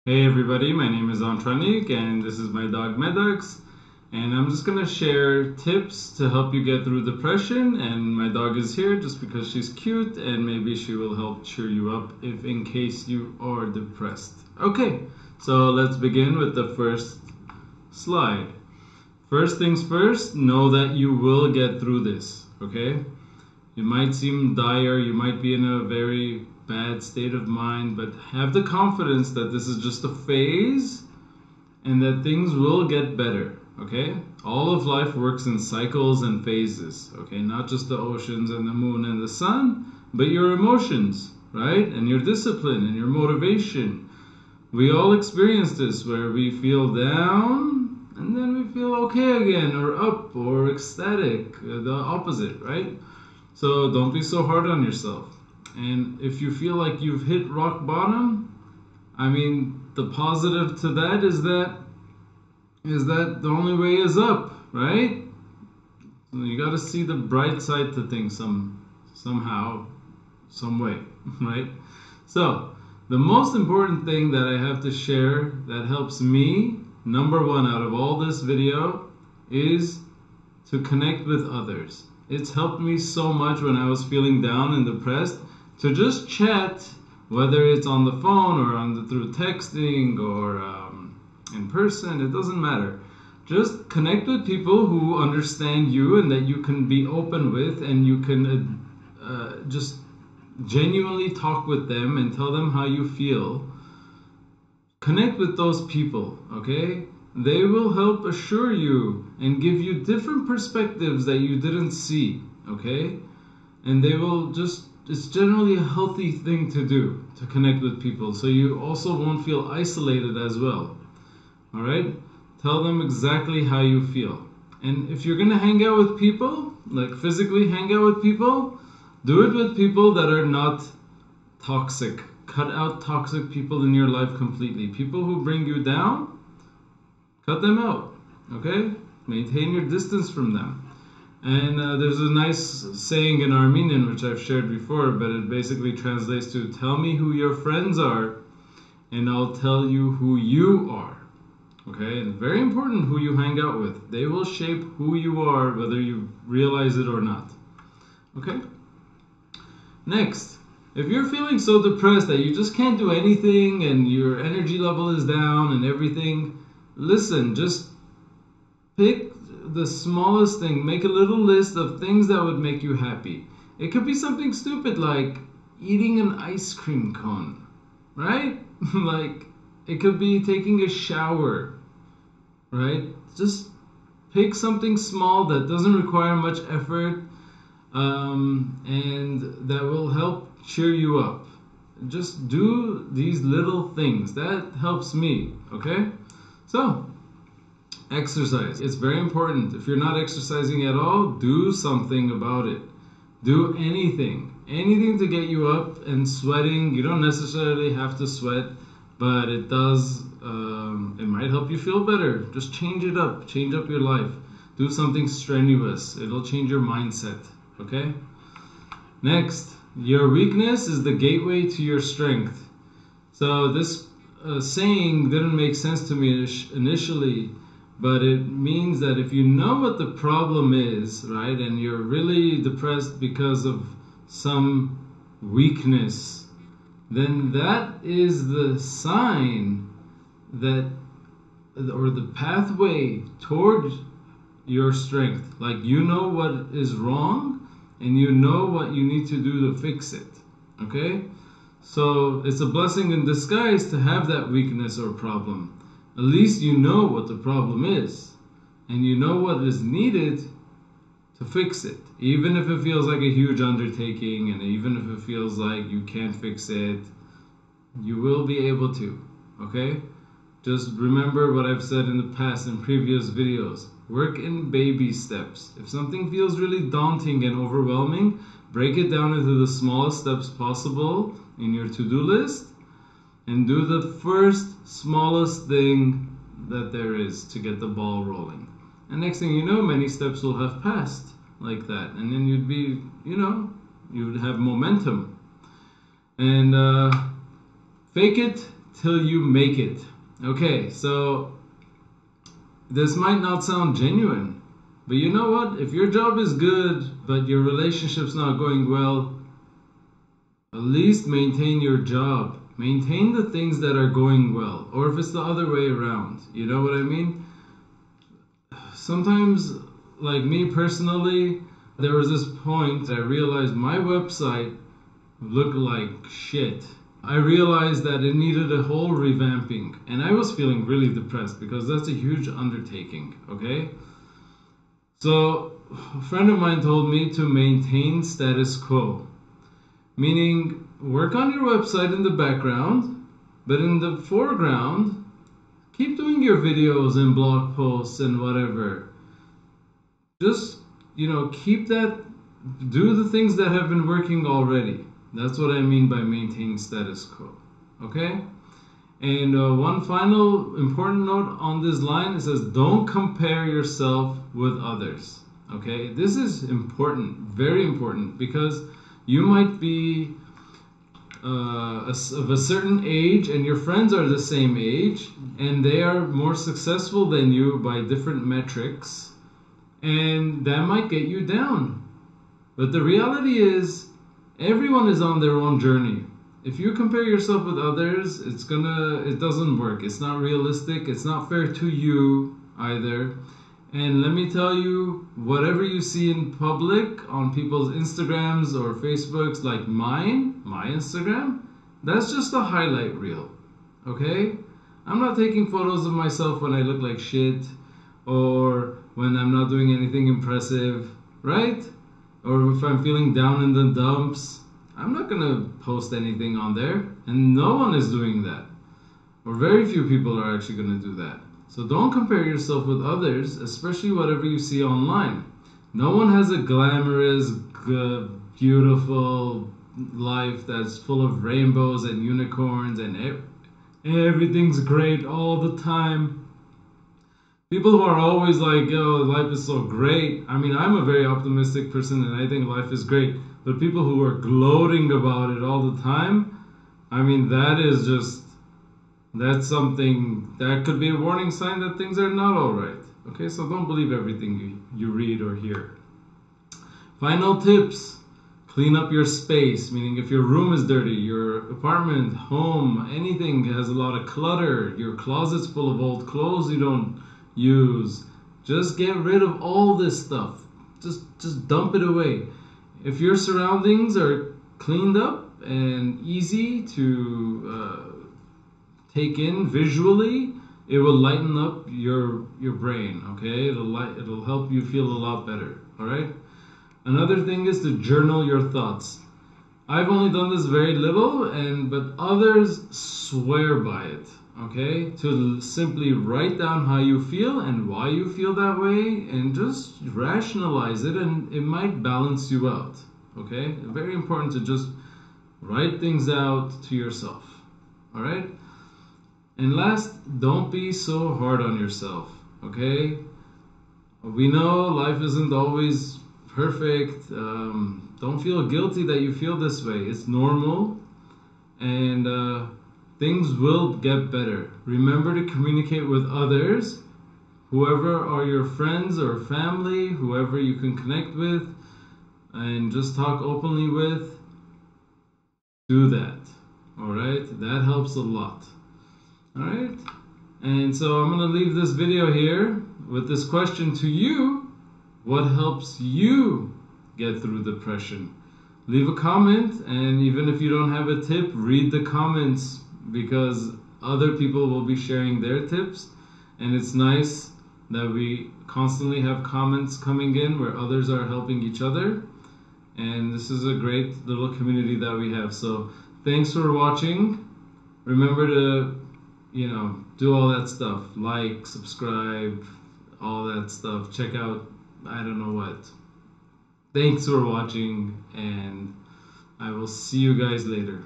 Hey everybody, my name is Antranik and this is my dog Maddox, and I'm just gonna share tips to help you get through depression. And my dog is here just because she's cute and maybe she will help cheer you up if in case you are depressed. Okay, so let's begin with the first slide. First things first, know that you will get through this, okay? It might seem dire, you might be in a very bad state of mind, but have the confidence that this is just a phase and that things will get better, okay? All of life works in cycles and phases, okay? Not just the oceans and the moon and the sun, but your emotions, right? And your discipline and your motivation. We all experience this where we feel down and then we feel okay again, or up, or ecstatic, the opposite, right? So don't be so hard on yourself. And if you feel like you've hit rock bottom, I mean, the positive to that is that the only way is up, right? You got to see the bright side to things somehow, some way, right? So the most important thing that I have to share that helps me, number one out of all this video, is to connect with others. It's helped me so much when I was feeling down and depressed to just chat, whether it's on the phone or through texting or in person, it doesn't matter. Just connect with people who understand you and that you can be open with, and you can just genuinely talk with them and tell them how you feel. Connect with those people, okay? They will help assure you and give you different perspectives that you didn't see, okay? And they will just, it's generally a healthy thing to do, to connect with people, so you also won't feel isolated as well, all right? Tell them exactly how you feel. And if you're gonna hang out with people, like physically hang out with people, do it with people that are not toxic. Cut out toxic people in your life completely. People who bring you down, cut them out, okay? Maintain your distance from them. And there's a nice saying in Armenian, which I've shared before, but it basically translates to, tell me who your friends are, and I'll tell you who you are, okay? And very important who you hang out with. They will shape who you are, whether you realize it or not, okay? Next, if you're feeling so depressed that you just can't do anything and your energy level is down and everything, listen, just pick the smallest thing. Make a little list of things that would make you happy. It could be something stupid like eating an ice cream cone, right? Like, it could be taking a shower, right? Just pick something small that doesn't require much effort, and that will help cheer you up. Just do these little things. That helps me, okay? So, exercise. It's very important. If you're not exercising at all, do something about it. Do anything. Anything to get you up and sweating. You don't necessarily have to sweat, but it does, it might help you feel better. Just change it up. Change up your life. Do something strenuous. It'll change your mindset, okay? Next, your weakness is the gateway to your strength. So this saying didn't make sense to me initially, but it means that if you know what the problem is, right, and you're really depressed because of some weakness, then that is the sign that, or the pathway toward your strength. Like, you know what is wrong and you know what you need to do to fix it, okay? So it's a blessing in disguise to have that weakness or problem. At least you know what the problem is, and you know what is needed to fix it. Even if it feels like a huge undertaking, and even if it feels like you can't fix it, you will be able to, okay? Just remember what I've said in the past in previous videos. Work in baby steps. If something feels really daunting and overwhelming, break it down into the smallest steps possible in your to-do list, and do the first smallest thing that there is to get the ball rolling. And next thing you know, many steps will have passed like that. And then you'd be, you would have momentum. And fake it till you make it. Okay, so this might not sound genuine, but you know what? If your job is good, but your relationship's not going well, at least maintain your job. Maintain the things that are going well. Or if it's the other way around, you know what I mean? Sometimes, like me personally, there was this point I realized my website looked like shit. I realized that it needed a whole revamping, and I was feeling really depressed because that's a huge undertaking, okay? So a friend of mine told me to maintain status quo, meaning work on your website in the background, but in the foreground, keep doing your videos and blog posts and whatever. Just, keep that, do the things that have been working already. That's what I mean by maintain status quo, okay? And one final important note on this line, it says don't compare yourself with others, okay? This is important, very important, because you might be of a certain age and your friends are the same age and they are more successful than you by different metrics, and that might get you down. But the reality is everyone is on their own journey. If you compare yourself with others, it doesn't work. It's not realistic. It's not fair to you either. And let me tell you, whatever you see in public on people's Instagrams or Facebooks, like my Instagram, that's just a highlight reel, okay? I'm not taking photos of myself when I look like shit or when I'm not doing anything impressive, right? Or if I'm feeling down in the dumps. I'm not gonna post anything on there, and no one is doing that. Or very few people are actually gonna do that. So don't compare yourself with others, especially whatever you see online. No one has a glamorous, good, beautiful life that's full of rainbows and unicorns and everything's great all the time. People who are always like, yo, life is so great. I mean, I'm a very optimistic person and I think life is great. But people who are gloating about it all the time, I mean, that's something that could be a warning sign that things are not all right. Okay, so don't believe everything you read or hear. Final tips. Clean up your space, meaning if your room is dirty, your apartment, home, anything has a lot of clutter, your closet's full of old clothes you don't use, just get rid of all this stuff. Just dump it away. If your surroundings are cleaned up and easy to take in visually, it will lighten up your brain, okay? It'll help you feel a lot better, all right? Another thing is to journal your thoughts. I've only done this very little, but others swear by it, okay? To simply write down how you feel and why you feel that way and just rationalize it, and it might balance you out, okay? Very important to just write things out to yourself, all right? And last, don't be so hard on yourself, okay? We know life isn't always perfect. Don't feel guilty that you feel this way. It's normal, and things will get better. Remember to communicate with others, whoever are your friends or family, whoever you can connect with, and just talk openly with. Do that, all right? That helps a lot. All right, and so I'm going to leave this video here with this question to you. What helps you get through depression? Leave a comment, and even if you don't have a tip, read the comments because other people will be sharing their tips, and it's nice that we constantly have comments coming in where others are helping each other, and this is a great little community that we have. So thanks for watching. Remember to do all that stuff. Like, subscribe, all that stuff. Check out, I don't know what. Thanks for watching, and I will see you guys later.